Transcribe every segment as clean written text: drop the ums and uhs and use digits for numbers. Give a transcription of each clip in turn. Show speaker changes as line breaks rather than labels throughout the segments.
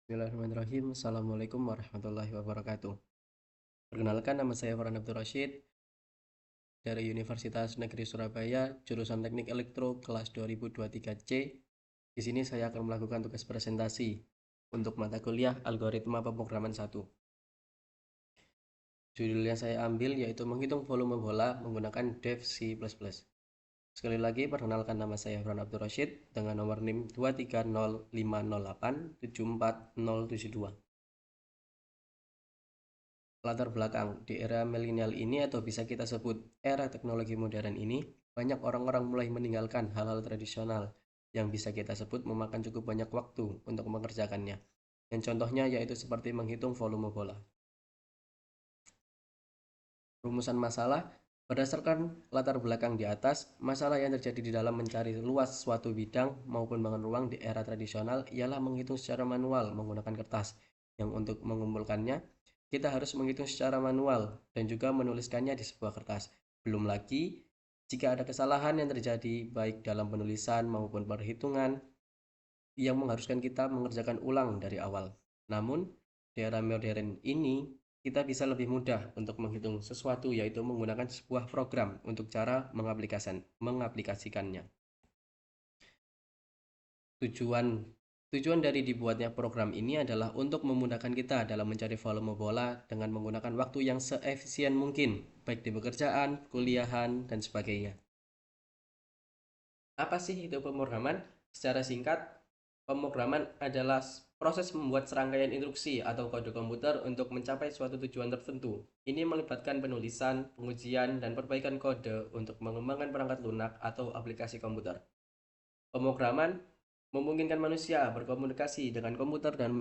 Bismillahirrahmanirrahim. Assalamualaikum warahmatullahi wabarakatuh. Perkenalkan, nama saya Farhan Abdul Rashid dari Universitas Negeri Surabaya, jurusan Teknik Elektro kelas 2023C. Di sini saya akan melakukan tugas presentasi untuk mata kuliah Algoritma Pemrograman 1. Judul yang saya ambil yaitu menghitung volume bola menggunakan dev C++. Sekali lagi, perkenalkan, nama saya Farhan Abdul Rashid dengan nomor NIM 23050874072. Latar belakang di era milenial ini, atau bisa kita sebut era teknologi modern ini, banyak orang-orang mulai meninggalkan hal-hal tradisional yang bisa kita sebut memakan cukup banyak waktu untuk mengerjakannya. Dan contohnya yaitu seperti menghitung volume bola. Rumusan masalah: berdasarkan latar belakang di atas, masalah yang terjadi di dalam mencari luas suatu bidang maupun bangun ruang di era tradisional ialah menghitung secara manual menggunakan kertas, yang untuk mengumpulkannya kita harus menghitung secara manual dan juga menuliskannya di sebuah kertas. Belum lagi jika ada kesalahan yang terjadi baik dalam penulisan maupun perhitungan yang mengharuskan kita mengerjakan ulang dari awal. Namun, di era modern ini, kita bisa lebih mudah untuk menghitung sesuatu, yaitu menggunakan sebuah program untuk cara mengaplikasikannya. Tujuan dari dibuatnya program ini adalah untuk memudahkan kita dalam mencari volume bola dengan menggunakan waktu yang seefisien mungkin, baik di pekerjaan, kuliahan, dan sebagainya. Apa sih itu pemrograman? Secara singkat, pemrograman adalah proses membuat serangkaian instruksi atau kode komputer untuk mencapai suatu tujuan tertentu. Ini melibatkan penulisan, pengujian, dan perbaikan kode untuk mengembangkan perangkat lunak atau aplikasi komputer. Pemrograman memungkinkan manusia berkomunikasi dengan komputer dan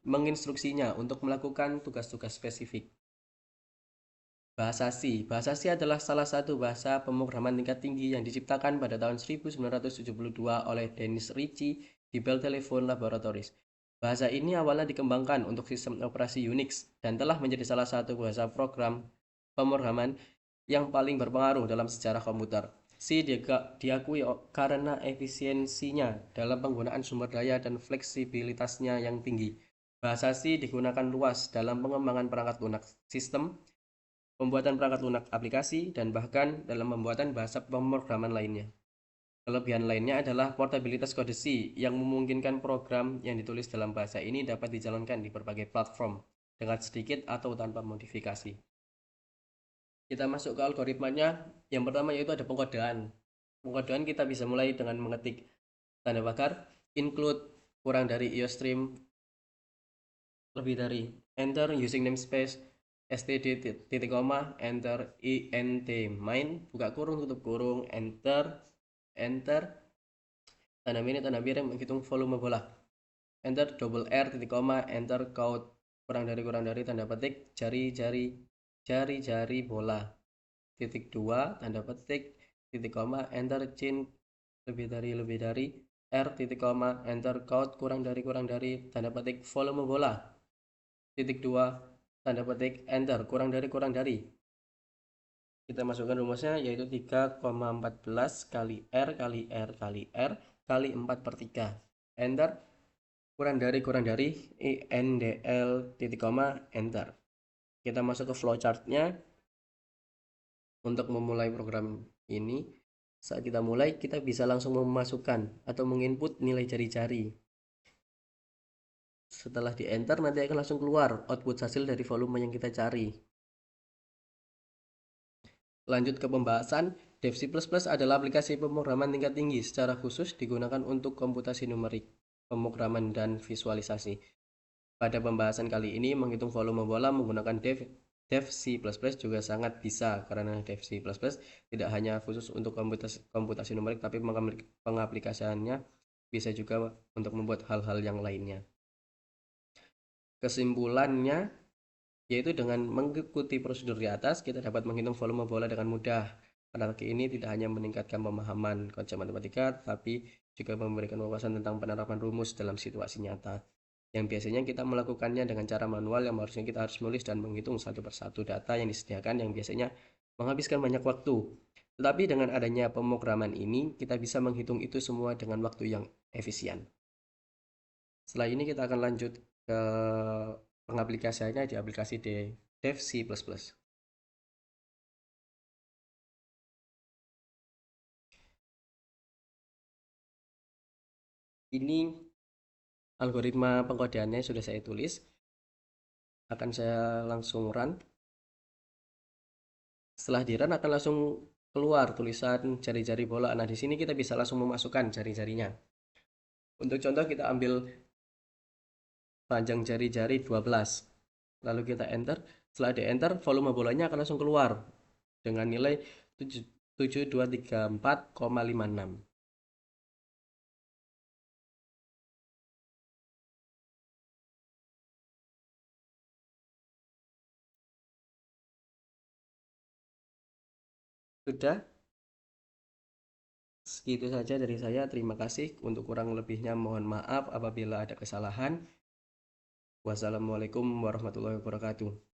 menginstruksinya untuk melakukan tugas-tugas spesifik. Bahasa C. Bahasa C adalah salah satu bahasa pemrograman tingkat tinggi yang diciptakan pada tahun 1972 oleh Dennis Ritchie di Bell Telephone Laboratories. Bahasa ini awalnya dikembangkan untuk sistem operasi Unix dan telah menjadi salah satu bahasa pemrograman yang paling berpengaruh dalam sejarah komputer. C diakui karena efisiensinya dalam penggunaan sumber daya dan fleksibilitasnya yang tinggi. Bahasa C digunakan luas dalam pengembangan perangkat lunak sistem, pembuatan perangkat lunak aplikasi, dan bahkan dalam pembuatan bahasa pemrograman lainnya. Kelebihan lainnya adalah portabilitas kode C yang memungkinkan program yang ditulis dalam bahasa ini dapat dijalankan di berbagai platform dengan sedikit atau tanpa modifikasi. Kita masuk ke algoritmanya. Yang pertama yaitu ada pengkodean. Pengkodean kita bisa mulai dengan mengetik tanda pagar include kurang dari iostream lebih dari enter using namespace std titik koma enter int main buka kurung tutup kurung enter enter tanda minit tanda miring menghitung volume bola enter double r titik koma enter count kurang dari tanda petik jari bola titik dua tanda petik titik koma enter chain lebih dari r titik koma enter count kurang dari tanda petik volume bola titik dua tanda petik enter kurang dari kita masukkan rumusnya yaitu 3,14 kali r kali r kali r kali 4 per 3 enter kurang dari indl titik koma enter. Kita masuk ke flowchartnya. Untuk memulai program ini, saat kita mulai kita bisa langsung memasukkan atau menginput nilai jari-jari. Setelah di enter nanti akan langsung keluar output hasil dari volume yang kita cari. Lanjut ke pembahasan, Dev C++ adalah aplikasi pemrograman tingkat tinggi secara khusus digunakan untuk komputasi numerik, pemrograman, dan visualisasi. Pada pembahasan kali ini, menghitung volume bola menggunakan Dev C++ juga sangat bisa, karena Dev C++ tidak hanya khusus untuk komputasi numerik, tapi pengaplikasiannya bisa juga untuk membuat hal-hal yang lainnya. Kesimpulannya, yaitu dengan mengikuti prosedur di atas, kita dapat menghitung volume bola dengan mudah. Teknologi ini tidak hanya meningkatkan pemahaman konsep matematika, tapi juga memberikan wawasan tentang penerapan rumus dalam situasi nyata. Yang biasanya kita melakukannya dengan cara manual, yang harusnya kita harus menulis dan menghitung satu persatu data yang disediakan, yang biasanya menghabiskan banyak waktu. Tetapi dengan adanya pemrograman ini, kita bisa menghitung itu semua dengan waktu yang efisien. Setelah ini kita akan lanjut ke pengaplikasiannya di aplikasi Dev C++. Ini algoritma pengkodeannya sudah saya tulis. Akan saya langsung run. Setelah di run akan langsung keluar tulisan jari-jari bola. Nah, di sini kita bisa langsung memasukkan jari-jarinya. Untuk contoh kita ambil panjang jari-jari 12. Lalu kita enter. Setelah di enter, volume bolanya akan langsung keluar dengan nilai 7234,56. Sudah, segitu saja dari saya. Terima kasih. Untuk kurang lebihnya mohon maaf apabila ada kesalahan. Wassalamualaikum warahmatullahi wabarakatuh.